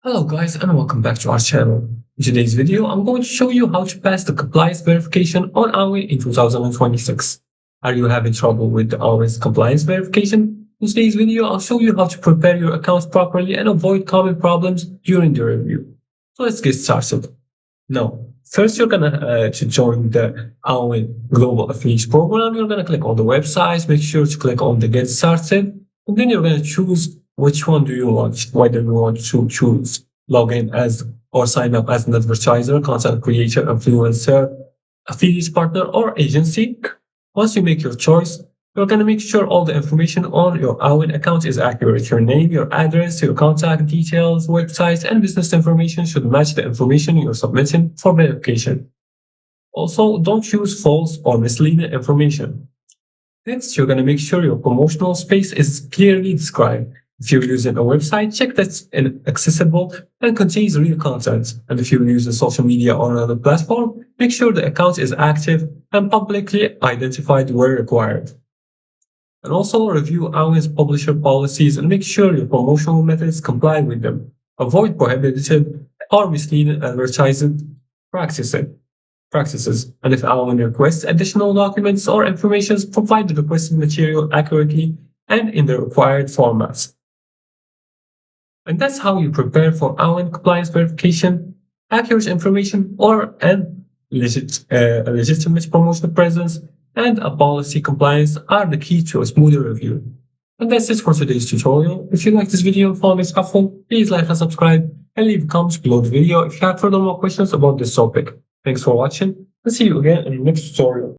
Hello guys and welcome back to our channel. In today's video, I'm going to show you how to pass the compliance verification on Awin in 2026. Are you having trouble with Awin's compliance verification? In today's video, I'll show you how to prepare your accounts properly and avoid common problems during the review. So let's get started. Now, first you're to join the Awin Global Affiliate Program. You're gonna click on the website, make sure to click on the Get Started, and then you're gonna choose which one do you want, whether you want to choose login as or sign up as an advertiser, content creator, influencer, affiliate partner, or agency. Once you make your choice, you're going to make sure all the information on your Awin account is accurate. Your name, your address, your contact details, website, and business information should match the information you're submitting for verification. Also, don't use false or misleading information. Next, you're going to make sure your promotional space is clearly described. If you're using a website, check that it's accessible and contains real content. And if you're using social media or another platform, make sure the account is active and publicly identified where required. And also review Awin's publisher policies and make sure your promotional methods comply with them. Avoid prohibited or misleading advertising practices. And if Awin requests additional documents or information, provide the requested material accurately and in the required formats. And that's how you prepare for Awin compliance verification. Accurate information or a legitimate promotional presence and a policy compliance are the key to a smoother review. And that's it for today's tutorial. If you like this video and found it helpful, please like and subscribe and leave comments below the video if you have further more questions about this topic. Thanks for watching and see you again in the next tutorial.